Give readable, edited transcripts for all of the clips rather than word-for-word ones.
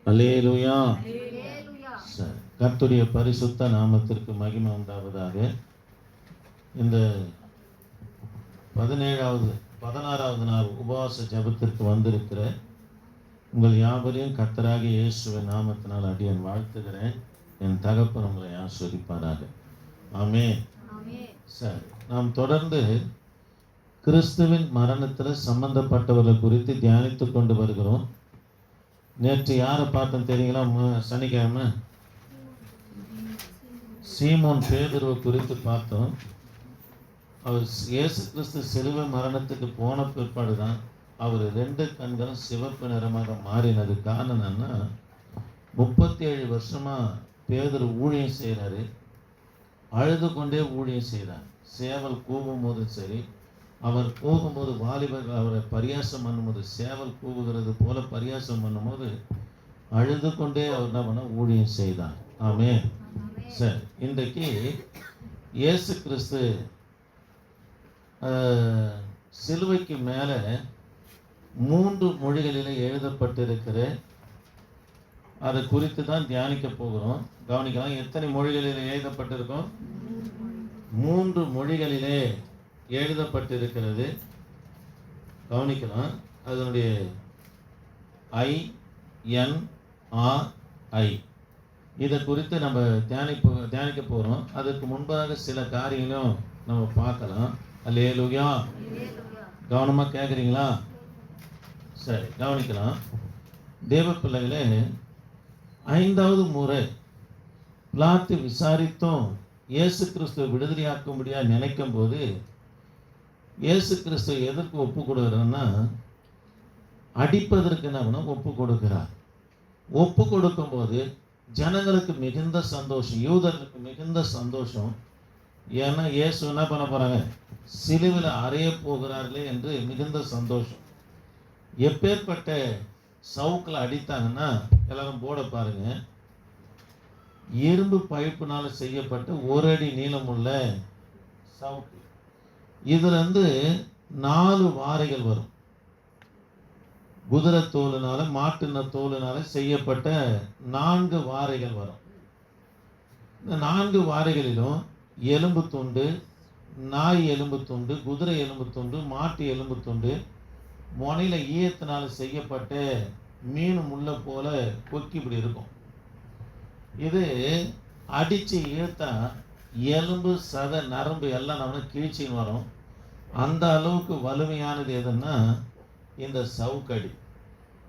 அல்லேலூயா. சரி, கர்த்தருடைய பரிசுத்த நாமத்திற்கு மகிமை உண்டாவதாக. இந்த 16வது நாள் உபவாச ஜெபத்திற்கு வந்திருக்கிற உங்கள் யாவரையும் கர்த்தராகிய இயேசுவின் நாமத்தினால் அடியேன் வாழ்த்துகிறேன். என் தகப்பன் உங்களை ஆசீர்வதிப்பாராக. ஆமென். சரி, நாம் தொடர்ந்து கிறிஸ்துவின் மரணத்தில் சம்பந்தப்பட்டவர்கள் குறித்து தியானித்து கொண்டு வருகிறோம். நேற்று யாரை பார்த்தோம் தெரியுங்களா? சனிக்கிழமை சீமோன் பேதுருவை குறித்து பார்த்தோம். அவர் இயேசு கிறிஸ்து சிலுவை மரணத்துக்கு போன பிற்பாடு தான் அவர் 2 கண்களும் சிவப்பு நிறமாக மாறினது. காரணம் என்னன்னா, 37 வருஷமாக பேதுரு ஊழியம் செய்கிறாரு. அழுது கொண்டே ஊழியம் செய்கிறார். சேவல் கூவும் போதும் சரி, அவர் போகும்போது வாலிபர்கள் அவரை பரியாசம் பண்ணும்போது, சேவல் கூவுகிறது போல பரியாசம் பண்ணும்போது அழுது கொண்டே அவர் என்ன பண்ண ஊழியம் செய்தார். ஆமென். சரி, இன்றைக்கு இயேசு கிறிஸ்து சிலுவைக்கு மேலே 3 மொழிகளில் எழுதப்பட்டிருக்கிற அதை குறித்து தான் தியானிக்க போகிறோம். கவனிக்கலாம், எத்தனை மொழிகளில் எழுதப்பட்டிருக்கோம்? 3 மொழிகளிலே எழுதப்பட்டிருக்கிறது. கவனிக்கலாம், அதனுடைய INRI இதை குறித்து நம்ம தியானிக்க போகிறோம். அதுக்கு முன்பாக சில காரியங்களும் நம்ம பார்க்கலாம். அல்லேலூயா. கவனமாக கேட்குறீங்களா? சரி, கவனிக்கலாம். தேவ பிள்ளைகளே, 5வது முறை பிலாத்து விசாரித்தும் இயேசு கிறிஸ்துவை விடுதலையாக்கும்படியாக நினைக்கும் போது இயேசு கிறிஸ்துவை எதற்கு ஒப்பு கொடுக்குறான்னா, அடிப்பதற்கு என்ன ஒப்பு கொடுக்கிறார். ஒப்பு கொடுக்கும்போது ஜனங்களுக்கு மிகுந்த சந்தோஷம், யூதர்களுக்கு மிகுந்த சந்தோஷம். ஏன்னா இயேசு என்ன பண்ண போகிறாங்க? சிலுவையில் அறைய போகிறார்களே என்று மிகுந்த சந்தோஷம். எப்பேற்பட்ட சவுக்கில் அடித்தாங்கன்னா, எல்லாரும் போட பாருங்க, இரும்பு பைப்பினால் செய்யப்பட்ட 1 அடி நீளமுள்ள சவுக்கு. இதுலேருந்து 4 வாரைகள் வரும். குதிரை தோலினால, மாட்டின தோலினால செய்யப்பட்ட 4 வாரைகள் வரும். இந்த 4 வாரைகளிலும் எலும்பு துண்டு, நாய் எலும்பு துண்டு, குதிரை எலும்பு துண்டு, மாட்டு எலும்பு துண்டு, முனையில் ஈயத்தினால் செய்யப்பட்ட மீன் முள்ள போல கொக்கி இப்படி இருக்கும். இது அடித்து இழுத்தா எலும்பு, சதை, நரம்பு எல்லாம் நம்ம கிழிச்சின்னு வரும். அந்த அளவுக்கு வலிமையானது எதுன்னா இந்த சவுக்கடி.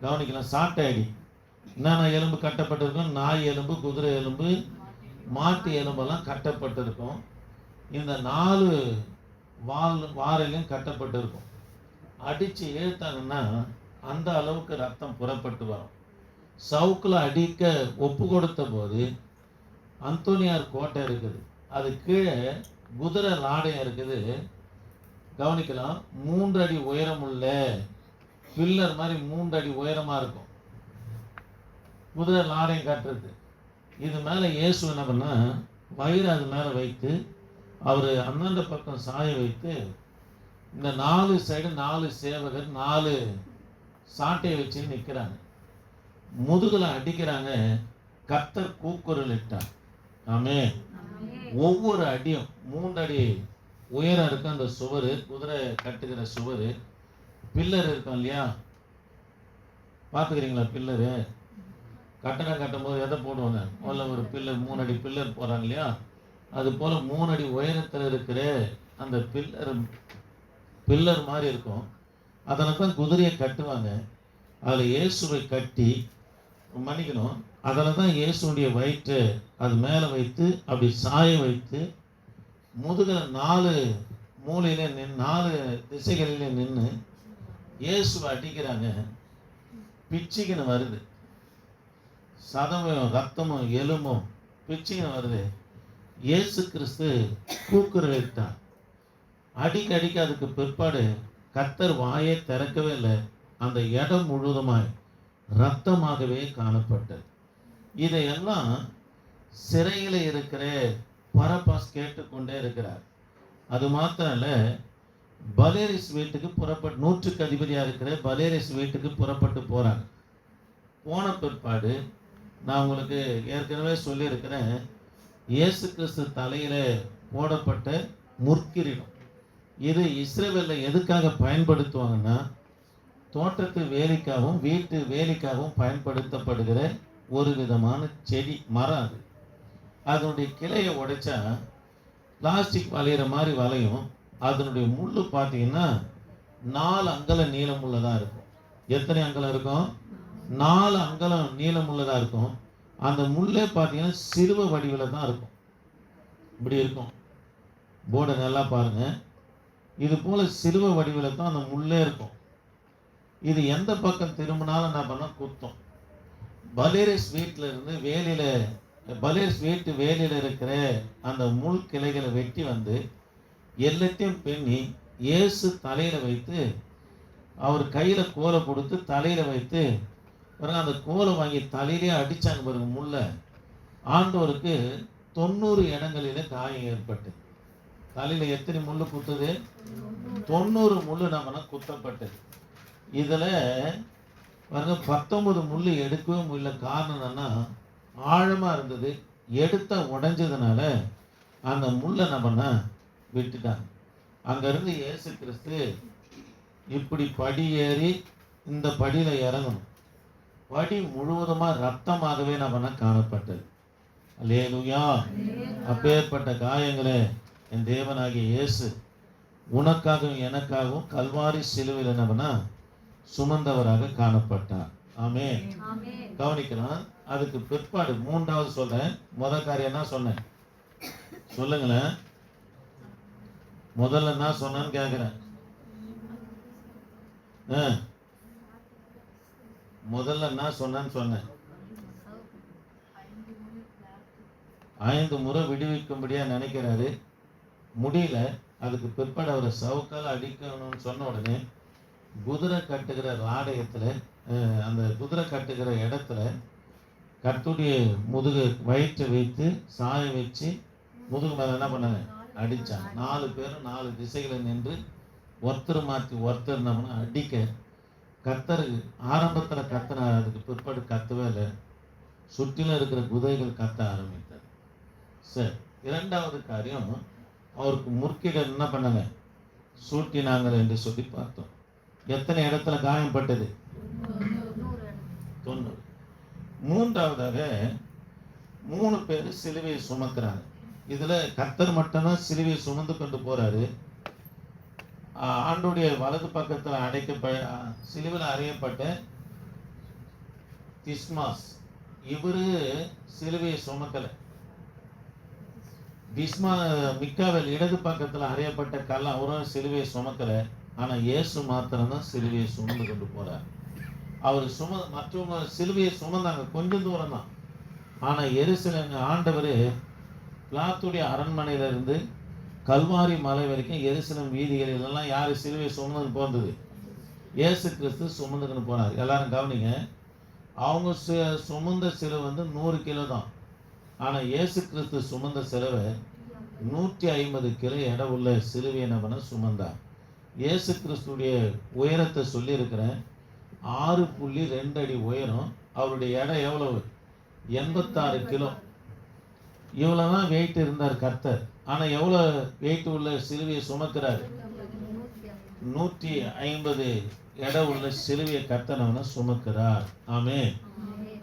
கவனிக்கலாம், சாட்டை அடி. என்னென்ன எலும்பு கட்டப்பட்டிருக்கும்? நாய் எலும்பு, குதிரை எலும்பு, மாட்டு எலும்பெல்லாம் கட்டப்பட்டிருக்கும். இந்த 4 வாரையிலும் கட்டப்பட்டிருக்கும். அடித்து இழுத்தாங்கன்னா அந்த அளவுக்கு ரத்தம் புறப்பட்டு வரும். சவுக்கில் அடிக்க ஒப்பு கொடுத்த போது அந்தோனியார் கோட்டை இருக்குது, அது கீழே குதிரை லாடையம் இருக்குது. கவனிக்கலாம், 3 அடி உயரம் உள்ள பில்லர் மாதிரி 3 அடி உயரமாக இருக்கும் குதிரை லாடையம் கட்டுறது. இது மேலே இயேசு என்ன பண்ணா, வயிறு அது மேலே வைத்து அவர் அந்தாண்ட பக்கம் சாய வைத்து, இந்த 4 சைடு 4 சேவகர் 4 சாட்டையை வச்சு நிற்கிறாங்க. முதுகில் அடிக்கிறாங்க. கர்த்தர் கூக்குரல் இட்டார். ஆமென். ஒவ்வொரு அடியும் 3 அடி உயரம் இருக்கும். அந்த சுவர், குதிரை கட்டுகிற சுவர், பில்லர் இருக்கும் இல்லையா? பார்த்துக்கிறீங்களா? பில்லரு கட்டடம் கட்டும் போது எதை போடுவாங்க? முதல்ல ஒரு பில்லர், 3 அடி பில்லர் போகிறாங்க இல்லையா? அது போல் 3 அடி உயரத்தில் இருக்கிற அந்த பில்லர் மாதிரி இருக்கும். அதில் தான் குதிரையை கட்டுவாங்க. அதில் இயேசுவை கட்டி, மன்னிக்கணும், அதில் தான் இயேசுடைய வயிற்று அது மேலே வைத்து அப்படி சாய வைத்து, முதுகில் 4 மூலையிலே 4 திசைகளிலே நின்று இயேசுவை அடிக்கிறாங்க. பிச்சுக்கின்னு வருது, சதமும் ரத்தமும் எலும்பும் பிச்சுக்கின்னு வருது. இயேசு கிறிஸ்து கூக்குரலிட்டார். அடிக்க அதுக்கு பிற்பாடு கர்த்தர் வாயை திறக்கவே இல்லை. அந்த இடம் முழுவதுமாய் இரத்தமாகவே காணப்பட்டது. இதையெல்லாம் சிறையில் இருக்கிற பரபாஸ் கேட்டுக்கொண்டே இருக்கிறார். அது மாத்திரம் இல்லை, பலேரிஸ் வீட்டுக்கு புறப்பட்டு, 100க்கு அதிபதியாக இருக்கிற பலேரிஸ் வீட்டுக்கு புறப்பட்டு போகிறாங்க. போன பிற்பாடு நான் உங்களுக்கு ஏற்கனவே சொல்லியிருக்கிறேன், இயேசு கிறிஸ்து தலையில் போடப்பட்ட முற்கிரீடம், இது இஸ்ரவேலில் எதுக்காக பயன்படுத்துவாங்கன்னா, தோட்டத்து வேலிக்காகவும் வீட்டு வேலிக்காகவும் பயன்படுத்தப்படுகிற ஒரு விதமான செடி மரம். அது அதனுடைய கிளையை உடைச்சா பிளாஸ்டிக் வளையிற மாதிரி வளையும். அதனுடைய முள் பார்த்தீங்கன்னா 4 அங்குலம் நீளமுள்ளதாக இருக்கும். எத்தனை அங்குலம் இருக்கும்? 4 அங்குலம் நீளமுள்ளதாக இருக்கும். அந்த முள்ளே பார்த்தீங்கன்னா சிலுவை வடிவில் தான் இருக்கும். இப்படி இருக்கும். போர்டை நல்லா பாருங்கள். இது போல் சிலுவை வடிவில் தான் அந்த முள்ளே இருக்கும். இது எந்த பக்கம் திரும்பினாலும் என்ன பண்ணால் குத்தும். பலேரிஸ் வீட்டில் இருந்து பலேரிஸ் வீட்டு வேலியில் இருக்கிற அந்த முள் கிளைகளை வெட்டி வந்து எல்லாத்தையும் பின்னி இயேசு தலையில் வைத்து, அவர் கையில் கோலை கொடுத்து தலையில் வைத்து அந்த கோலை வாங்கி தலையிலே அடித்தாங்க பாருங்க முள்ளை. ஆண்டவருக்கு 90 இடங்களிலே காயம் ஏற்பட்டு, தலையில் எத்தனை முள் குத்துது? 90 முள் நம்மனா குத்தப்பட்டது. இதில் பாருங்க 19 முள் எடுக்கவே முடியல. காரணம் என்னன்னா, ஆழமாக இருந்தது. எடுத்த உடைஞ்சதுனால அந்த முள்ளை நம்மனா விட்டுட்டாங்க. அங்கேருந்து இயேசு கிறிஸ்து இப்படி படி ஏறி இந்த படியில் இறங்கணும். படி முழுவதுமாக ரத்தமாகவே நம்மனா காணப்பட்டது. அல்லேலூயா. அப்பேற்பட்ட காயங்களே என் தேவனாகிய இயேசு உனக்காகவும் எனக்காகவும் கல்வாரி சிலுவையில் என்னவனா சுமந்தவராக காணப்பட்டார். ஆமென். கவனிக்கலாம். அதுக்கு பிற்பாடு 3வது சொல்றேன். முதல் காரியம் என்ன சொன்னேன் சொல்லுங்களேன். முதல்ல என்ன சொன்னேன்னு கேட்கிறேன். முதல்ல என்ன சொன்னேன்னு சொன்னேன். 5 முறை விடுவிக்கும்படியா நினைக்கிறாரு, முடியல. அதுக்கு பிற்பாடு அவரை சவுக்கால் அடிக்கணும்னு சொன்ன உடனே குதிரை கட்டுகிற ஆலயத்தில், அந்த குதிரை கட்டுகிற இடத்துல கட்டுடைய முதுகு வயிற்றை வைத்து சாய வச்சு முதுகு மேலே என்ன பண்ணாங்க? அடித்தாங்க. 4 பேரும் 4 திசைகளில் நின்று ஒருத்தர் மாற்றி ஒருத்தர் நம்மனா அடிக்க, கத்தருக்கு ஆரம்பத்தில் கத்தின, அதுக்கு பிற்பாடு கத்தவே இல்லை. சுற்றிலும் இருக்கிற குதிரைகள் கத்த ஆரம்பித்தார். சரி, 2வது காரியம், அவருக்கு முற்கிடம் என்ன பண்ணாங்க? சூட்டினாங்கள் என்று சொல்லி பார்த்தோம். எத்தனை இடத்துல காயப்பட்டது? 90. 3வதாக 3 பேர் சிலுவையை சுமக்கிறாங்க. இதில் கர்த்தர் மட்டும்தான் சிலுவையை சுமந்து கொண்டு போறாரு. ஆண்டுடைய வலது பக்கத்தில் சிலுவையில் அறையப்பட்ட திஸ்மாஸ், இவரு சிலுவையை சுமக்கலை. மிக்காவேல் இடது பக்கத்தில் அறையப்பட்ட கல்ல, அவரும் சிலுவையை சுமக்கலை. ஆனால் இயேசு மாத்திரம்தான் சிலுவையை சுமந்து கொண்டு போறார். அவர் மற்றவங்க சிலுவையை சுமந்தாங்க கொஞ்சம் தூரம் தான். ஆனால் எருசலேம் ஆண்டவர் பிலாத்துடைய அரண்மனையிலிருந்து கல்வாரி மலை வரைக்கும் எருசலேம் வீதிகளிலெல்லாம் யார் சிலுவையை சுமந்து போந்தது? இயேசு கிறிஸ்து சுமந்துக்கின்னு போனார். எல்லாரும் கவனிங்க. அவங்க சுமந்த சிலுவை 100 கிலோ தான். ஆனால் இயேசு கிறிஸ்து சுமந்த சிலுவை 150 கிலோ எடை உள்ள சிலுவையை என்ன பண்ண சுமந்தார். இயேசு கிறிஸ்துடைய உயரத்தை சொல்லியிருக்கிறேன். 6.2 அடி உயரம். அவருடைய எடை எவ்வளவு? 86 கிலோ. இவ்வளோதான் வெயிட் இருந்தார் கர்த்தர். ஆனால் எவ்வளோ வெயிட் உள்ள சிலுவையை சுமக்கிறார்? 150 எடை உள்ள சிலுவையை கர்த்தனவனை சுமக்கிறார். ஆமென்.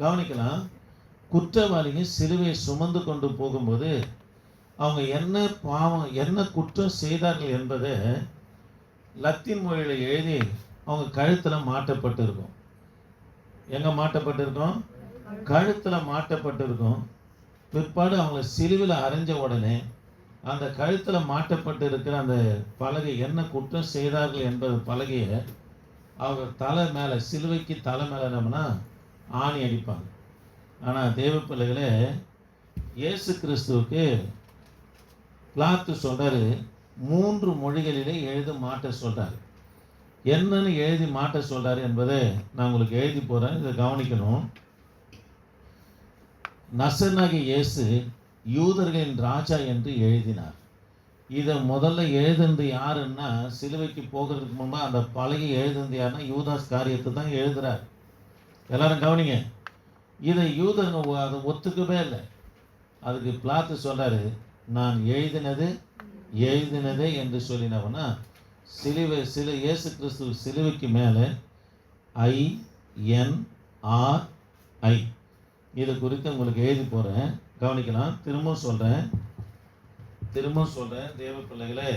கவனிக்கலாம். குற்றவாளிங்க சிலுவையை சுமந்து கொண்டு போகும்போது அவங்க என்ன பாவம், என்ன குற்றம் செய்தார்கள் என்பதை லத்தீன் மொழியில் எழுதி அவங்க கழுத்தில் மாட்டப்பட்டிருக்கும். எங்கே மாட்டப்பட்டிருக்கும்? கழுத்தில் மாட்டப்பட்டிருக்கும். பிற்பாடு அவங்கள சிலுவையில் அரைஞ்ச உடனே அந்த கழுத்தில் மாட்டப்பட்டு இருக்கிற அந்த பலகை என்ன குற்றம் செய்தார்கள் என்பது பலகையை அவங்க தலை மேலே, சிலுவைக்கு தலை மேலே நம்மனா ஆணி அடிப்பாங்க. ஆனால் தேவ பிள்ளைகளே, இயேசு கிறிஸ்துவுக்கு பிலாத்து சொல்கிறாரு, 3 மொழிகளிலே எழுத மாட்ட சொல்கிறாரு. என்னன்னு எழுதி மாட்ட சொல்கிறாரு என்பதை நான் உங்களுக்கு எழுதி போகிறேன். இதை கவனிக்கணும். நசரனாகிய இயேசு யூதர்களின் ராஜா என்று எழுதினார். இதை முதல்ல எழுதுனது யாருன்னா, சிலுவைக்கு போகிறதுக்கு முன்பாக அந்த பலகை எழுதுனது யாருன்னா யூதாஸ் காரியத்தை தான் எழுதுறார். எல்லாரும் கவனிங்க. இதை யூதங்க அதை ஒத்துக்கவே இல்லை. அதுக்கு பிலாத்து சொல்றாரு, நான் எழுதினதே என்று சொல்லினவனா இயேசு கிறிஸ்து சிலுவைக்கு மேலே INRI இது குறித்து உங்களுக்கு எழுதி போகிறேன், கவனிக்கலாம். திரும்பவும் சொல்கிறேன் தேவ பிள்ளைகளே,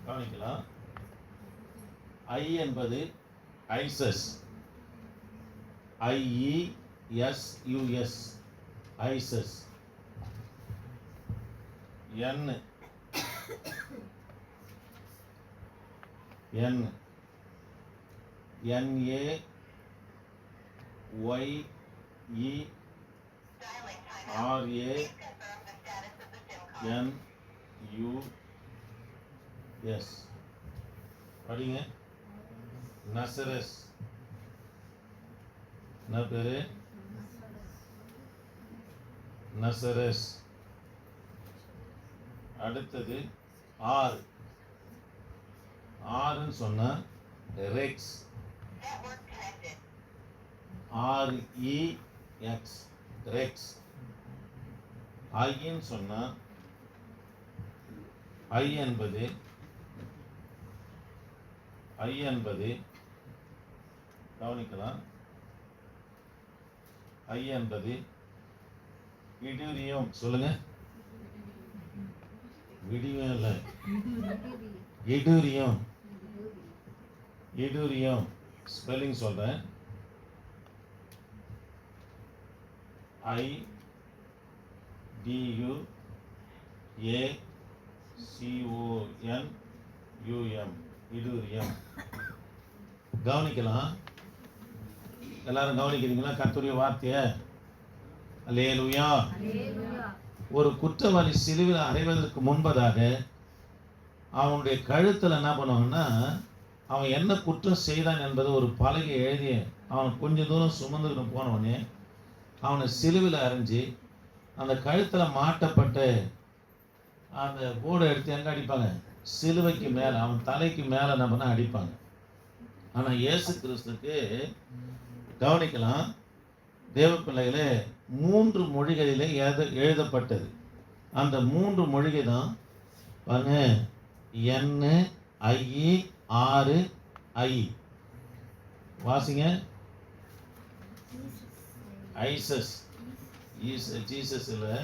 கவனிக்கலாம். I என்பது ஐசஸ், IESUS ஐசஸ். NAYERANUS. படிங்க. நசரஸ். என்ன பேரு? நசரஸ். அடுத்தது ஆறுன்னு சொன்னா ரெக்ஸ், REX ரெக்ஸ். ஐன்னு சொன்னா ஐ என்பது கவனிக்கலாம். ஐ என்பது இடுரியம். சொல்லுங்க. விடியும் இல்லை, இடுரியம். ஸ்பெல்லிங் சொல்றேன். IDUACONUM இடுரியம். கவனிக்கலாம். எல்லாரும் கவனிக்கிறீங்களா கர்த்தருடைய வார்த்தையை? அல்லேலூயா. ஒரு குற்றவாளி சிலுவையில் அறைவதற்கு முன்பதாக அவனுடைய கழுத்தில் என்ன பண்ணுவாங்கன்னா, அவன் என்ன குற்றம் செய்தான் என்பதை ஒரு பலகை எழுதி அவன் கொஞ்சம் தூரம் சுமந்துக்கிட்டு போனவனே அவனை சிலுவையில் அரைஞ்சி அந்த கழுத்தில் மாட்டப்பட்ட அந்த போர்டை எடுத்து எங்கே அடிப்பாங்க? சிலுவைக்கு மேலே, அவன் தலைக்கு மேலே என்ன பண்ண அடிப்பாங்க. ஆனால் இயேசு கிறிஸ்துக்கு கவனிக்கலாம் தேவ பிள்ளைகளே, 3 மொழிகளிலே எழுதப்பட்டது. அந்த 3 மொழிகை தான் பாருங்க, NIERI. வாசிங்க. ஐசஸ், ஜீசஸ் இல்லை,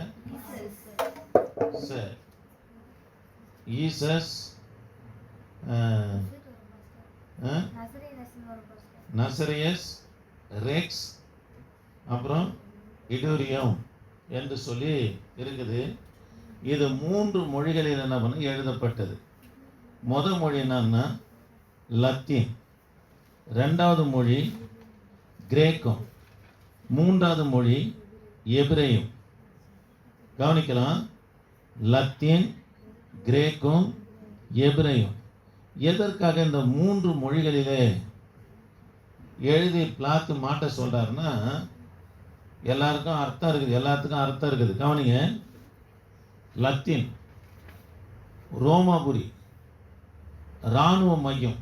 ஈசஸ், நசரியஸ், ரெக்ஸ், அப்புறம் இடுரியம் என்று சொல்லி இருக்குது. இது 3 மொழிகளில் என்ன பண்ண எழுதப்பட்டது. முதல் மொழி என்னன்னா லத்தீன், 2வது மொழி கிரேக்கம், 3வது மொழி எபிரேயம். கவனிக்கலாம். லத்தீன், கிரேக்கம், எபிரேயம். எதற்காக இந்த 3 மொழிகளிலே எழுதி பிலாத்து மாட்ட சொல்றாருன்னா, எல்லாத்துக்கும் அர்த்தம் இருக்குது. கவனிங்க. லத்தீன் ரோமாபுரி, இராணுவ மையம்.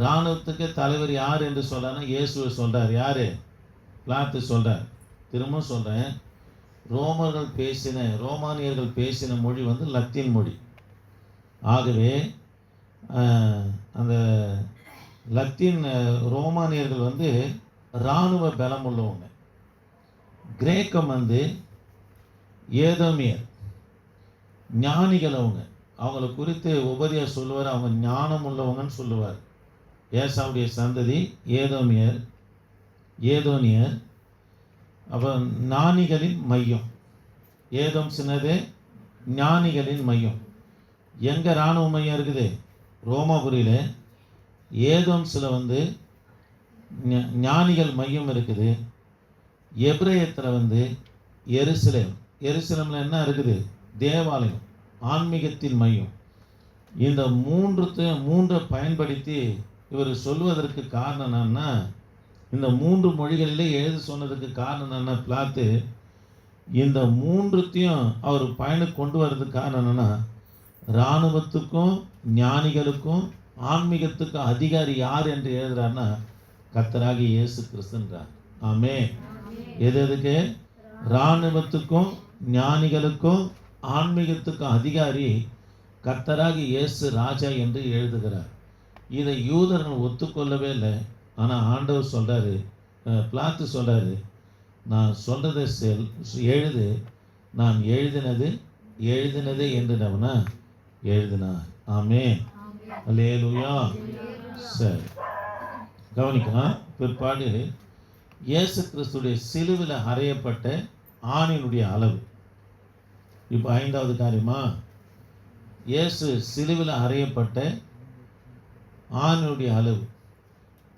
இராணுவத்துக்கு தலைவர் யார் என்று சொல்றாருன்னா இயேசுவை சொல்றார். யாரு? பிலாத்து சொல்றார். திரும்ப சொல்றேன், ரோமானியர்கள் பேசின மொழி வந்து லத்தீன் மொழி. ஆகவே அந்த லத்தீன் ரோமானியர்கள் வந்து இராணுவ பலம் உள்ளவங்க. கிரேக்கம் வந்து ஏதோமியர், ஞானிகள். அவங்கள குறித்து உபதியா சொல்லுவார், அவங்க ஞானம் உள்ளவங்கன்னு சொல்லுவார். ஏசாவுடைய சந்ததி ஏதோனியர். அப்போ ஞானிகளின் மையம். ஏதோம் சின்னது ஞானிகளின் மையம். எங்கே இராணுவ மையம் இருக்குது? ரோமாபுரியில். ஏதோம்ஸில் வந்து ஞானிகள் மையம் இருக்குது. எபிரேயத்தில் வந்து எருசலேமில் என்ன இருக்குது? தேவாலயம், ஆன்மீகத்தின் மையம். இந்த மூன்றை பயன்படுத்தி இவர் சொல்வதற்கு காரணம் என்னன்னா, இந்த 3 மொழிகளிலே எழுத சொன்னதுக்கு காரணம் என்னன்னா, பிலாத்து இந்த 3த்தையும் அவர் பயனுக்கு கொண்டு வர்றதுக்கு காரணம் என்னன்னா, இராணுவத்துக்கும் ஞானிகளுக்கும் ஆன்மீகத்துக்கும் அதிகாரி யார் என்று எழுதுறாருன்னா கர்த்தராகிய இயேசு கிறிஸ்துன்றார். ஆமென். எது எதுக்கு? இராணுவத்துக்கும் ஞானிகளுக்கும் ஆன்மீகத்துக்கும் அதிகாரி கர்த்தராகிய இயேசு ராஜா என்று எழுதுகிறார். இதை யூதர்கள் ஒத்துக்கொள்ளவே இல்லை. ஆனால் ஆண்டவர் சொல்கிறாரு, பிலாத்து சொல்கிறாரு, நான் சொல்கிறதை எழுது, நான் எழுதினதே என்று நவனா எழுதினார். ஆமென். அல்லேலூயா. சரி, கவனிக்கலாம். பிற்பாடு இயேசு கிறிஸ்துடைய சிலுவில் அறையப்பட்ட ஆணினுடைய அளவு. இப்போ 5வது காரியமா, இயேசு சிலுவில் அறையப்பட்ட ஆணினுடைய அளவு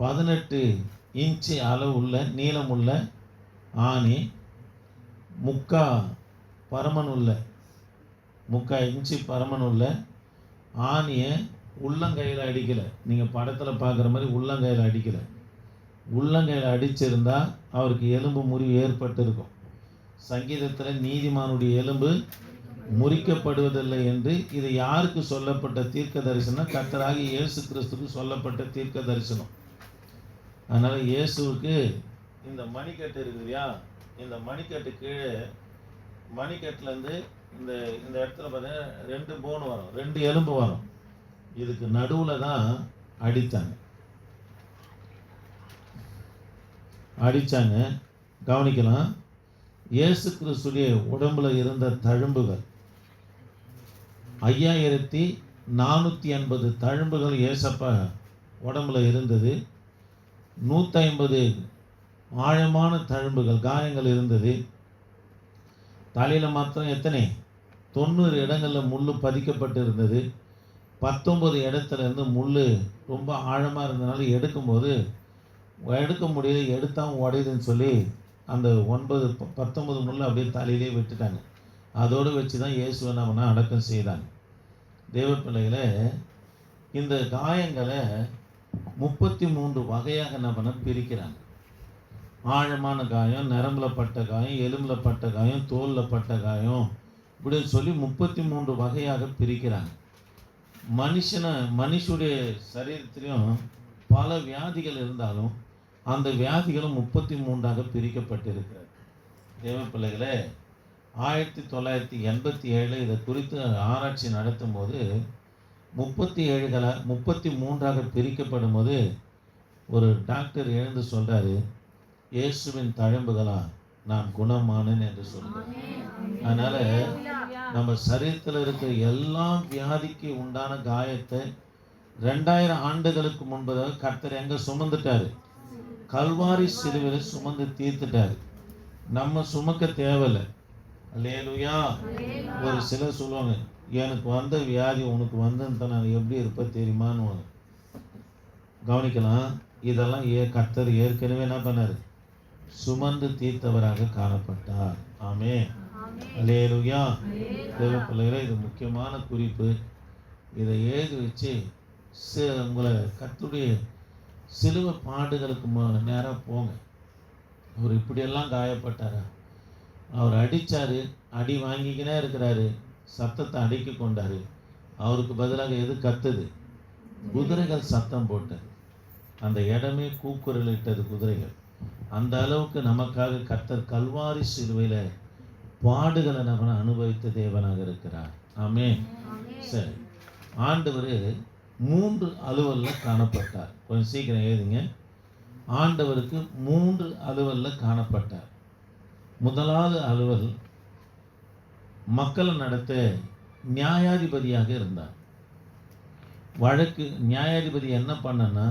18 இன்ச்சு அளவுள்ள நீளமுள்ள ஆணி, 3/4 இன்ச்சு பரமனுள்ள ஆணியை உள்ளங்கையில் அடிக்கலை. நீங்கள் படத்தில் பார்க்குற மாதிரி உள்ளங்கையில் அடிக்கலை. உள்ளங்கையில் அடிச்சிருந்தா அவருக்கு எலும்பு முறிவு ஏற்பட்டிருக்கும். சங்கீதத்தில் நீதிமானுடைய எலும்பு முறிக்கப்படுவதில்லை என்று இது யாருக்கு சொல்லப்பட்ட தீர்க்க தரிசனம்? கர்த்தராகிய இயேசு கிறிஸ்துவுக்கு சொல்லப்பட்ட தீர்க்க தரிசனம். அதனால் இயேசுவுக்கு இந்த மணிக்கட்டு இருக்குது இல்லையா, இந்த மணிக்கட்டு கீழே மணிக்கட்டுலேருந்து இந்த இந்த இடத்துல பார்த்தீங்கன்னா 2 போன் வரும், 2 எலும்பு வரும். இதுக்கு நடுவில் தான் அடித்தாங்க. கவனிக்கலாம். இயேசு கிறிஸ்துடைய உடம்புல இருந்த தழும்புகள் 5480 தழும்புகள் இயேசப்பா உடம்புல இருந்தது. 150 ஆழமான தழும்புகள், காயங்கள் இருந்தது. தலையில் மாத்திரம் எத்தனை? 90 இடங்களில் முள் பதிக்கப்பட்டு இருந்தது. 19 இடத்துல இருந்து முள் ரொம்ப ஆழமாக இருந்ததுனால எடுக்க முடியல, எடுத்தால் உடையுதுன்னு சொல்லி அந்த 19 முள் அப்படியே தலையிலே விட்டுட்டாங்க. அதோடு வச்சு தான் இயேசுவை நம்ம அடக்கம் செய்தாங்க. தேவ பிள்ளைகளை, இந்த காயங்களை 33 வகையாக நம்ம பிரிக்கிறாங்க. ஆழமான காயம், நரம்புல பட்ட காயம், எலும்புல பட்ட காயம், தோலில் பட்ட காயம், இப்படின்னு சொல்லி 33 வகையாக பிரிக்கிறாங்க. மனுஷுடைய சரீரத்திலையும் பல வியாதிகள் இருந்தாலும் அந்த வியாதிகளும் 33ஆக பிரிக்கப்பட்டிருக்கிறது. தேவ பிள்ளைகளே, 1987 இதை குறித்து ஆராய்ச்சி நடத்தும் போது 33ஆக பிரிக்கப்படும் போது ஒரு டாக்டர் எழுந்து சொல்கிறாரு, இயேசுவின் தழும்புகளா நான் குணமானேன் என்று சொல்கிறார். அதனால் நம்ம சரீரத்தில் இருக்கிற எல்லா வியாதிக்கு உண்டான காயத்தை 2000 ஆண்டுகளுக்கு முன்பதாக கர்த்தர் எங்கே சுமந்துட்டாரு? கல்வாரி சிலுவையில் சுமந்து தீர்த்துட்டாரு. நம்ம சுமக்க தேவையில்லை. அல்லேலூயா. ஒரு சிலர் சொல்லுவாங்க, எனக்கு வந்த வியாதி உனக்கு வந்ததுன்னு நான் எப்படி இருப்பேன் தெரியுமான்னு. கவனிக்கலாம். இதெல்லாம் கர்த்தர் ஏற்கனவே என்ன பண்ணார்? சுமந்து தீர்த்தவராக காணப்பட்டார். ஆமென். அல்லேலூயா. தேவ பிள்ளைகளே, இது முக்கியமான குறிப்பு. இதை எழுதி வச்சு உங்களை கர்த்தருடைய சிலுவை பாடுகளுக்கு நேராக போங்க. அவர் இப்படியெல்லாம் காயப்பட்டாரா? அவர் அடித்தார், அடி வாங்கிக்கினே இருக்கிறாரு, சத்தத்தை அடக்கி கொண்டார். அவருக்கு பதிலாக எது கத்துது? குதிரைகள் சத்தம் போட்டது. அந்த இடமே கூக்குரலிட்டது குதிரைகள். அந்த அளவுக்கு நமக்காக கர்த்தர் கல்வாரி சிலுவையில் பாடுகளை நம்ம அனுபவித்த தேவனாக இருக்கிறார். ஆமென். சரி, ஆண்டவர் 3 அலுவலில் காணப்பட்டார். கொஞ்சம் சீக்கிரம் எழுதுங்க. ஆண்டவருக்கு 3 அலுவலில் காணப்பட்டார். முதலாவது அலுவல், மக்களை நடத்த நியாயாதிபதியாக இருந்தார். நியாயாதிபதி என்ன பண்ணனா,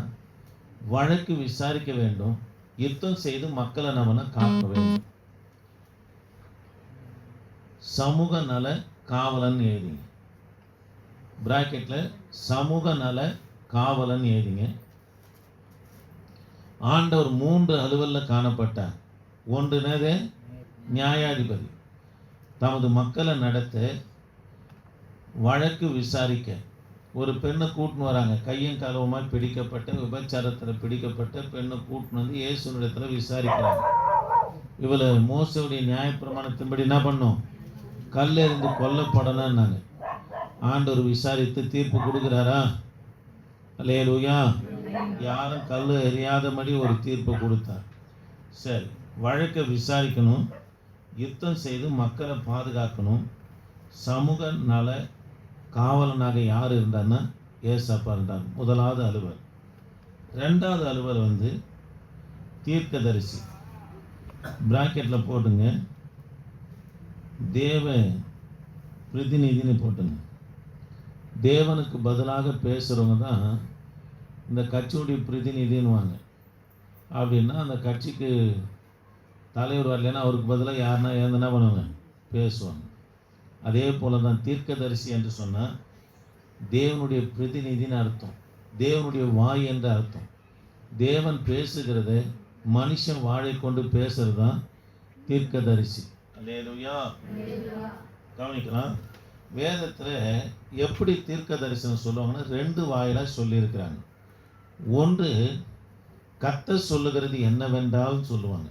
வழக்கு விசாரிக்க வேண்டும், யுத்தம் செய்து மக்களை நம்ம காக்க வேண்டும். சமூக நல காவலன் எழுதிங்க. பிராக்கெட்டில் சமூக நல காவலன் எழுதிங்க. ஆண்டவர் 3 அலுவலில் காணப்பட்டார். ஒன்றுனது நியாயாதிபதி, தமது மக்களை நடத்த, வழக்கு விசாரிக்க. ஒரு பெண்ணை கூட்டின்னு வராங்க, கையும் களவுமாய் பிடிக்கப்பட்ட, விபச்சாரத்தில் பிடிக்கப்பட்ட பெண்ணை கூட்டின்னு வந்து இயேசுனிடத்தில் விசாரிக்கிறாங்க. இவளை மோசவுடைய நியாயப்பிரமாணத்தின்படி என்ன பண்ணும்? கல்லெறிந்து கொல்லப்படணும்னாங்க. ஆண்டவர் விசாரித்து தீர்ப்பு கொடுக்குறாரா? அல்லேலூயா. யாரும் கல் எறியாதபடி ஒரு தீர்ப்பை கொடுத்தார். சரி, வழக்கை விசாரிக்கணும், யுத்தம் செய்து மக்களை பாதுகாக்கணும். சமூக நல காவலனாக யார் இருந்தார்னா ஏசப்பா இருந்தார். முதலாவது அலுவல். ரெண்டாவது அலுவல் வந்து தீர்க்கதரிசி. பிராக்கெட்டில் போட்டுங்க, தேவ பிரதிநிதின்னு போட்டுங்க. தேவனுக்கு பதிலாக பேசுகிறவங்க தான் இந்த கட்சியுடைய பிரதிநிதின்னுவாங்க. அப்படின்னா அந்த கட்சிக்கு தலைவர் வரலைன்னா அவருக்கு பதிலாக யாருன்னா என்ன பண்ணுவாங்க, பேசுவாங்க. அதே போல் தான் தீர்க்கதரிசி என்று சொன்னால் தேவனுடைய பிரதிநிதின்னு அர்த்தம், தேவனுடைய வாய் என்று அர்த்தம். தேவன் பேசுகிறத மனுஷன் வாழை கொண்டு பேசுறது தான் தீர்க்கதரிசி. அல்லேலூயா. கவனிக்கலாம், வேதத்தில் எப்படி தீர்க்க தரிசனம் சொல்லுவாங்கன்னா 2 வாயிலாக சொல்லியிருக்கிறாங்க. ஒன்று, கர்த்தர் சொல்லுகிறது என்னவென்றால் சொல்லுவாங்க.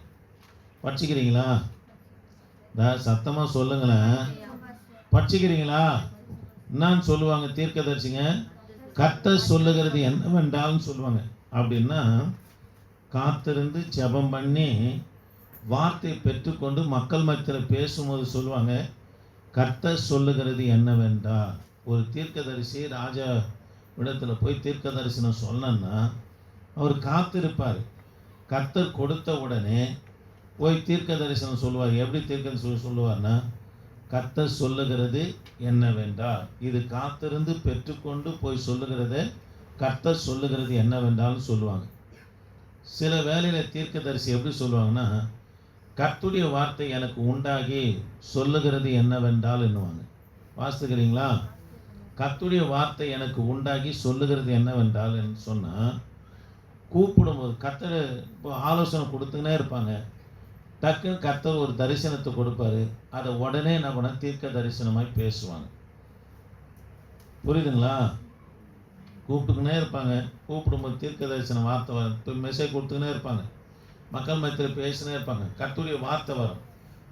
படிச்சுக்கிறீங்களா? சத்தமாக சொல்லுங்களேன், படிச்சுக்கிறீங்களா? என்னான்னு சொல்லுவாங்க தீர்க்கதரிசிங்க? கர்த்தர் சொல்லுகிறது என்னவென்றால் சொல்லுவாங்க. அப்படின்னா காத்திருந்து ஜெபம் பண்ணி வார்த்தை பெற்றுக்கொண்டு மக்கள் மத்தியில் பேசும்போது சொல்லுவாங்க, கர்த்தர் சொல்லுகிறது என்னவென்றால். ஒரு தீர்க்கதரிசி ராஜா இடத்துல போய் தீர்க்க தரிசனம் சொன்னா அவர் காத்திருப்பார். கர்த்தர் கொடுத்த உடனே போய் தீர்க்க தரிசனம் சொல்லுவார். எப்படி தீர்க்க சொல்லுவார்னா, கர்த்தர் சொல்லுகிறது என்னவென்றால். இது காத்திருந்து பெற்றுக்கொண்டு போய் சொல்லுகிறத கர்த்தர் சொல்லுகிறது என்னவென்றாலும் சொல்லுவாங்க. சில வேளையில் தீர்க்கதரிசி எப்படி சொல்லுவாங்கன்னா, கர்த்தருடைய வார்த்தை எனக்கு உண்டாகி சொல்லுகிறது என்னவென்றால் என்னவாங்க. வாசிக்கிறீங்களா? கர்த்தருடைய வார்த்தை எனக்கு உண்டாகி சொல்லுகிறது என்னவென்றால் சொன்னால், கூப்பிடும்போது கர்த்தர் இப்போ ஆலோசனை கொடுத்துக்கினே இருப்பாங்க. டக்குன்னு கர்த்தர் ஒரு தரிசனத்தை கொடுப்பாரு, அதை உடனே என்ன பண்ண தீர்க்க தரிசனமாய் பேசுவாங்க. புரியுதுங்களா? கூப்பிட்டுக்கினே இருப்பாங்க, கூப்பிடும்போது தீர்க்க தரிசன வார்த்தை வரும். இப்போ மெசேஜ் கொடுத்துக்கினே இருப்பாங்க, மக்கள் மத்தியில் பேசினே இருப்பாங்க, கர்த்தருடைய வார்த்தை வரும்.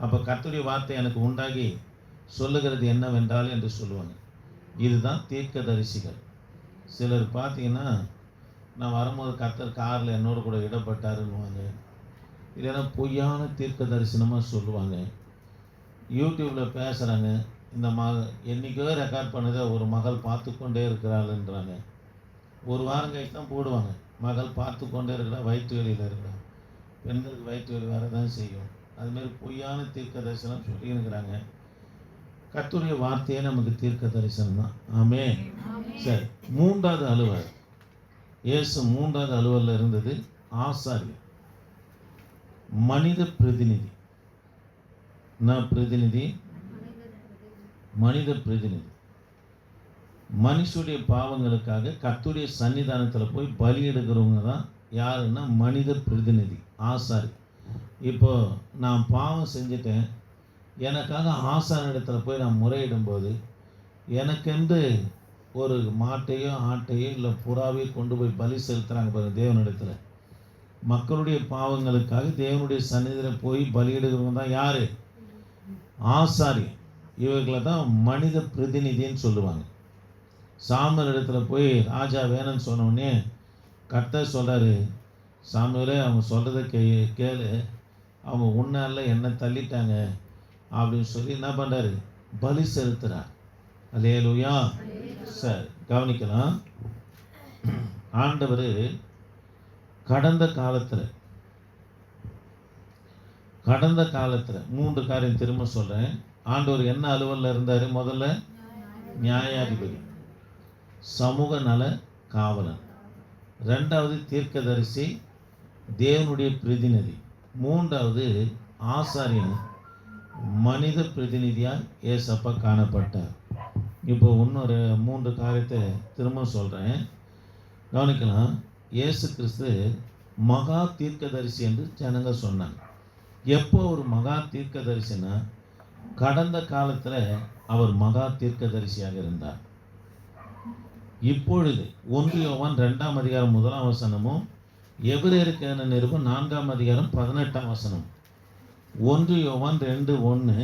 அப்போ கர்த்தருடைய வார்த்தை எனக்கு உண்டாகி சொல்லுகிறது என்னவென்றால் என்று சொல்லுவாங்க. இதுதான் தீர்க்க தரிசிகள். சிலர் பார்த்தீங்கன்னா, நான் வரும்போது கர்த்தர் காரில் என்னோட கூட இடப்பட்டாருன்னுவாங்க. இல்லைன்னா பொய்யான தீர்க்க தரிசனமாக சொல்லுவாங்க. யூடியூப்பில் பேசுகிறாங்க, இந்த என்றைக்கோ ரெக்கார்ட் பண்ணதை ஒரு மகள் பார்த்து கொண்டே இருக்கிறாள்ன்றாங்க. ஒரு வாரம் கழிச்சு தான் போடுவாங்க, மகள் பார்த்து கொண்டே இருக்கிறா, வயிற்று வலியில் இருக்கிறா. பெண்களுக்கு வயிற்று வலி வர தான் செய்யும். அதுமாரி பொய்யான தீர்க்க தரிசனம் சொல்லியிருக்கிறாங்க. கர்த்தருடைய வார்த்தையே நமக்கு தீர்க்க தரிசனம் தான். ஆமென். சரி, 3வது அலுவல். இயேசு 3வது அலுவலில் இருந்தது ஆசாரியர், மனித பிரதிநிதி. என்ன பிரதிநிதி? மனித பிரதிநிதி. மனுஷுடைய பாவங்களுக்காக கர்த்தருடைய சன்னிதானத்தில் போய் பலி எடுக்கிறவங்க தான் யாருன்னா மனித பிரதிநிதி, ஆசாரி. இப்போ நான் பாவம் செஞ்சுட்டேன், எனக்காக ஆசாரிடத்தில் போய் நான் முறையிடும்போது எனக்கென்று ஒரு மாட்டையோ ஆட்டையோ இல்லை புறாவையோ கொண்டு போய் பலி செலுத்துகிறாங்க பாருங்க தேவனிடத்தில். மக்களுடைய பாவங்களுக்காக தேவனுடைய சன்னிதியில் போய் பலியிடுகிறவங்க தான் யார்? ஆசாரி. இவர்களை தான் மனித பிரதிநிதின்னு சொல்லுவாங்க. சாமுவேல் இடத்துல போய் ராஜா வேணும்னு சொன்னோடனே கர்த்தர் சொல்கிறாரு, சாமுவேலே அவங்க சொல்கிறத கேளு, அவங்க உன்னால என்ன தள்ளிட்டாங்க அப்படின்னு சொல்லி என்ன பண்ணுறாரு, பலி செலுத்துகிறார். அல்லேலூயா. சரி, கவனிக்கலாம். ஆண்டவர் கடந்த காலத்தில் 3 காரியம் திரும்ப சொல்கிறேன். ஆண்டவர் என்ன அலுவலில் இருந்தார்? முதல்ல நியாயாதிபதி, சமூக நல காவலன். 2வது தீர்க்கதரிசி, தேவனுடைய பிரதிநிதி. 3வது ஆசாரியன், மனித பிரதிநிதியாக ஏசப்பா காணப்பட்டார். இப்போ இன்னொரு 3 காரியத்தை திரும்ப சொல்கிறேன், கவனிக்கலாம். இயேசு கிறிஸ்து மகா தீர்க்கதரிசி என்று ஜனங்க சொன்னாங்க. எப்போ ஒரு மகா தீர்க்கதரிசினா, கடந்த காலத்தில் அவர் மகா தீர்க்கதரிசியாக இருந்தார். இப்பொழுது 1 யோவான் 2ஆம் அதிகாரம் 1ஆம் வசனமும், எபிரேயருக்கு எழுதின நிருபம் 4ஆம் அதிகாரம் 18ஆம் வசனம், 1 யோவான் 2:1,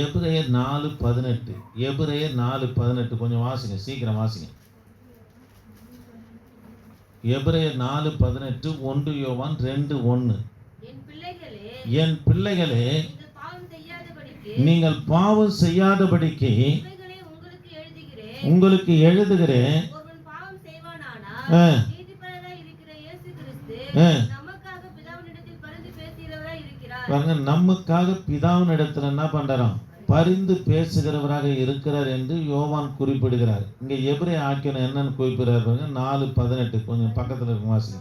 எபிரேயர் 4:18. எபிரேயர் 4:18 கொஞ்சம் வாசிங்க, சீக்கிரம் வாசிங்க. எபிரேயர் 4:18, 1 யோவான் 2:1. என் பிள்ளைகளே, நீங்கள் பாவம் செய்யாதபடிக்கு உங்களுக்கு எழுதுகிறேன். நமக்காக பிதாவினிடத்தில் என்ன பண்றாராம்? பரிந்து பேசுகிறவராக இருக்கிறார் என்று யோவான் குறிப்பிடுகிறார். இங்க எபிரேய ஆக்கியோன் என்னன்னு குறிப்பிடுறார் பாருங்க. 4:18 கொஞ்சம் பக்கத்துல இருக்கும், வாசிங்க.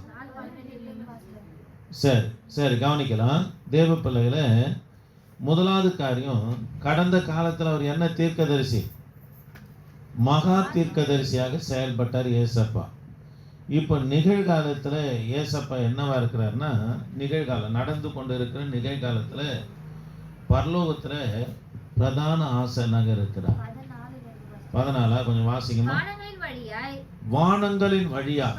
சரி கவனிக்கலாம். தேவ பிள்ளைகளை, முதலாவது காரியம், கடந்த காலத்தில் அவர் என்ன தீர்க்கதரிசி? மகா தீர்க்கதரிசியாக செயல்பட்டார் ஏசப்பா. இப்போ நிகழ்காலத்தில் ஏசப்பா என்னவா இருக்கிறார்னா, நிகழ்காலம் நடந்து கொண்டு இருக்கிற நிகழ்காலத்தில் பரலோகத்தில் பிரதான ஆசனாக இருக்கிறார். 14 கொஞ்சம் வாசிக்குமா? வானங்களின் வழியா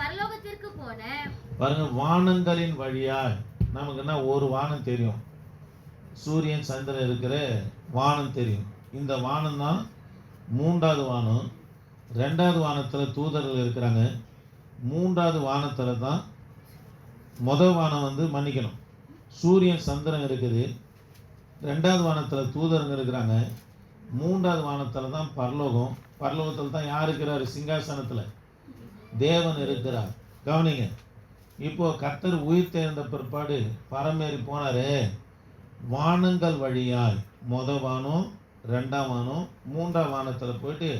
பாருங்க, வானங்களின் வழியாய். நமக்கு என்ன ஒரு வானம் தெரியும், சூரியன் சந்திரன் இருக்கிற வானம் தெரியும். இந்த வானம் தான் மூன்றாவது வானம். ரெண்டாவது வானத்தில் தூதர்கள் இருக்கிறாங்க. மூன்றாவது வானத்தில் தான் முதல் வானம் வந்து மன்னிக்கணும், சூரியன் சந்திரன் இருக்குது. ரெண்டாவது வானத்தில் தூதருங்க இருக்கிறாங்க. மூன்றாவது வானத்தில் தான் பரலோகம். பரலோகத்தில் தான் யார் இருக்கிறார்? சிங்காசனத்தில் தேவன் இருக்கிறார். கவனிங்க, இப்போ கர்த்தர் உயிர் தேர்ந்த பிற்பாடு பரமேறி போனாரு. வானங்கள் வழியாய் முதல் வானம், ரெண்டாம் வானம், மூன்றாம் வானத்தில் போயிட்டு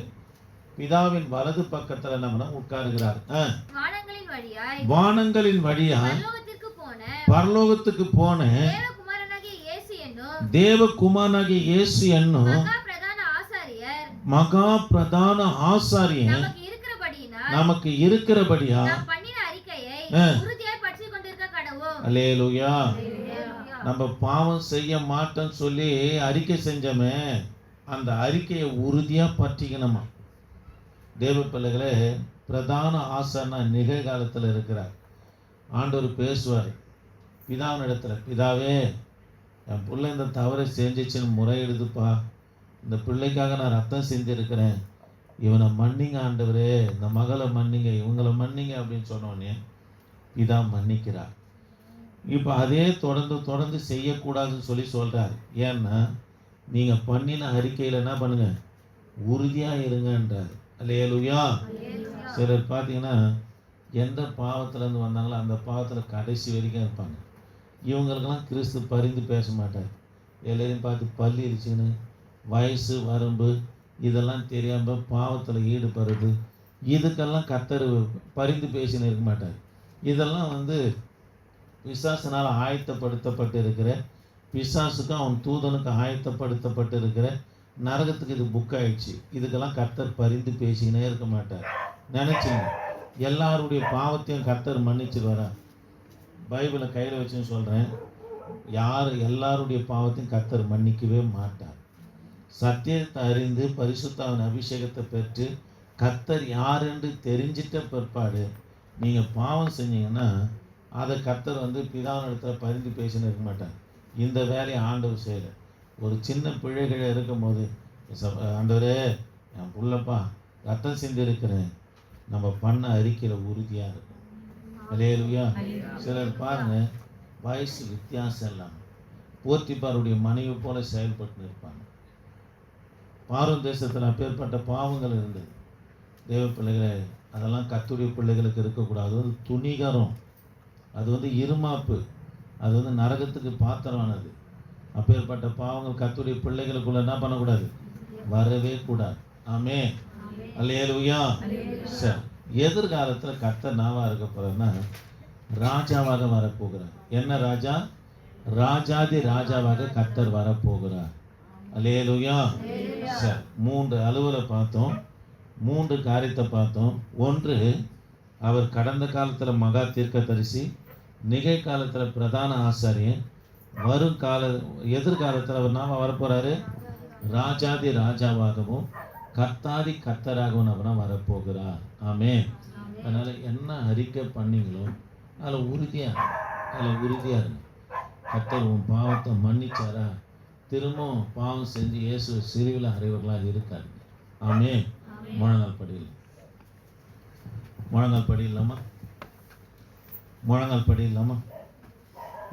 பிதாவின் வலது பக்கத்தில் நம்ம உட்காருகிறார். வானங்களின் வழியாய் பரலோகத்துக்கு போன தேவகுமாரனாகிய இயேசு என்னும் மகா பிரதான ஆசாரியன் நமக்கு இருக்கிறபடியா அல்லேலூயா. நம்ம பாவம் செய்ய மாட்டோம்னு சொல்லி அறிக்கை செஞ்சோமே, அந்த அறிக்கையை உறுதியா பற்றிக்கணுமா. தேவ பிள்ளைகளே, பிரதான ஆசானா நிகழ்காலத்தில் இருக்கிறார். ஆண்டவர் பேசுவார் பிதாவினிடத்துல, பிதாவே என் பிள்ளை இந்த தவறை செஞ்சிச்சுன்னு முறையிடுதுப்பா, இந்த பிள்ளைக்காக நான் ரத்தம் செஞ்சிருக்கிறேன், இவனை மன்னிங்க ஆண்டவரே, இந்த மகளை மன்னிங்க, இவங்களை மன்னிங்க அப்படின்னு சொன்னோடனே பிதா மன்னிக்கிறார். இப்போ அதே தொடர்ந்து செய்யக்கூடாதுன்னு சொல்லி சொல்கிறார். ஏன்னா நீங்கள் பண்ணின அறிக்கையில் என்ன பண்ணுங்க, உறுதியாக இருங்கன்றார். அல்லேலூயா. சிலர் பார்த்தீங்கன்னா எந்த பாவத்திலேருந்து வந்தாங்களோ அந்த பாவத்தில் கடைசி வரைக்கும் இருப்பாங்க. இவங்களுக்கெல்லாம் கிறிஸ்து பரிந்து பேச மாட்டார். எல்லாரையும் பார்த்து பள்ளி இருச்சுன்னு வயசு வரம்பு இதெல்லாம் தெரியாமல் பாவத்தில் ஈடுபடுறது, இதுக்கெல்லாம் கர்த்தர் பரிந்து பேசின்னு இருக்க மாட்டார். இதெல்லாம் வந்து பிசாசினால் ஆயத்தப்படுத்தப்பட்டு இருக்கிற, பிசாசுக்கும் அவன் தூதனுக்கு ஆயத்தப்படுத்தப்பட்டு இருக்கிற நரகத்துக்கு இது புக் ஆயிடுச்சு. இதுக்கெல்லாம் கர்த்தர் பரிந்து பேசிக்கினே இருக்க மாட்டார். நினச்சிங்க, எல்லாருடைய பாவத்தையும் கர்த்தர் மன்னிச்சிருவாரா? பைபிளை கையில் வச்சுன்னு சொல்கிறேன், எல்லாருடைய பாவத்தையும் கர்த்தர் மன்னிக்கவே மாட்டார். சத்தியத்தை அறிந்து பரிசுத்தாவின் அபிஷேகத்தை பெற்று கர்த்தர் யார் என்று தெரிஞ்சிட்ட பிற்பாடு நீங்கள் பாவம் செஞ்சீங்கன்னா அதை கர்த்தர் வந்து பிதாவினிடத்துல பரிந்து பேசின்னு இருக்க மாட்டார். இந்த வேலையை ஆண்டவர் செய்யலை. ஒரு சின்ன பிழைகளை இருக்கும்போது, ஆண்டவரே என் புள்ளப்பா ரத்தம் செஞ்சிருக்கிறேன், நம்ம பண்ண அறிக்கையில் உறுதியாக இருக்கும். அல்லேலூயா. சிலர் பாருங்க, வயசு வித்தியாசம் இல்லாமல் போத்திபாருடைய மனைவி போல செயல்பட்டு இருப்பாங்க. பார்வோன் தேசத்தில் அப்பேற்பட்ட பாவங்கள் இருந்தது. தேவ பிள்ளைகளை, அதெல்லாம் கர்த்தருடைய பிள்ளைகளுக்கு இருக்கக்கூடாது. அது துணிகரம், அது வந்து இருமாப்பு, அது வந்து நரகத்துக்கு பாத்திரமானது. அப்பேற்பட்ட பாவங்கள் கர்த்தருடைய பிள்ளைகளுக்குள்ள என்ன பண்ணக்கூடாது, வரவே கூடாது. ஆமென். அல்லேலூயா. சரி, எதிர்காலத்தில் கர்த்தர் நாவா இருக்க போறேன்னா ராஜாவாக வரப்போகிறார். என்ன ராஜா? ராஜாதி ராஜாவாக கர்த்தர் வரப்போகிறார். அல்லேலூயா. சரி, 3 அலுவலை பார்த்தோம், 3 காரியத்தை பார்த்தோம். ஒன்று, அவர் கடந்த காலத்தில் மகா தீர்க்கதரிசி, நிகழ்காலத்தில் பிரதான ஆசாரியன், எதிர்காலத்தில் அவர் நாம வரப்போறாரு ராஜாதி ராஜாவாகவும் கர்த்தாதி கர்த்தராகவும் அவனா வரப்போகிறார். ஆமென். அதனால என்ன அறிக்கை பண்ணீங்களோ அதில் உறுதியாக இருங்க. கர்த்தர் உன் பாவத்தை மன்னிச்சாரா, திரும்பவும் பாவம் செஞ்சு இயேசு சிறுவில் அறைவர்களாக இருக்காரு. ஆமென். முழங்கால் படியில்லாமா? முழங்கால் படியில்லாமா?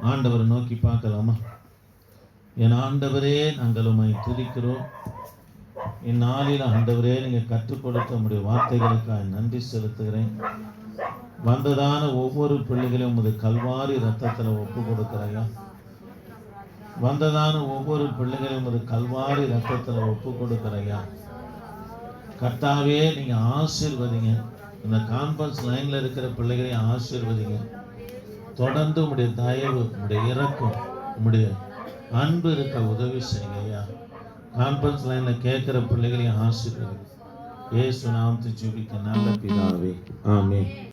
ஆண்டவரை நோக்கி பார்க்கலாமா? என் ஆண்டவரே, நாங்கள் உம்மை துதிக்கிறோம். இந்நாளில் ஆண்டவரே, நீங்கள் கற்றுக் கொடுத்த உம்முடைய வார்த்தைகளுக்காக நன்றி செலுத்துகிறேன். வந்ததான ஒவ்வொரு பிள்ளைகளையும் உமது கல்வாரி ரத்தத்தில் ஒப்பு கொடுக்குறையா. வந்ததான ஒவ்வொரு பிள்ளைகளையும் உமது கல்வாரி ரத்தத்தில் ஒப்பு கொடுக்குறையா. கர்த்தாவே, நீங்கள் ஆசீர்வதிங்க. இந்த கான்ஃபரன்ஸ் லைனில் இருக்கிற பிள்ளைகளையும் ஆசீர்வதிங்க. தொடர்ந்து உம்முடைய தயவு, உம்முடைய இரக்கம், உம்முடைய அன்பு இருக்க உதவி செய்யுங்க ஐயா. கான்ஃபரன்ஸ் லைனில் கேட்குற பிள்ளைகளையும் ஆசீர்வதிங்க. இயேசு நாமத்தில் ஜெபிக்க நல்ல பிதாவே, ஆமென்.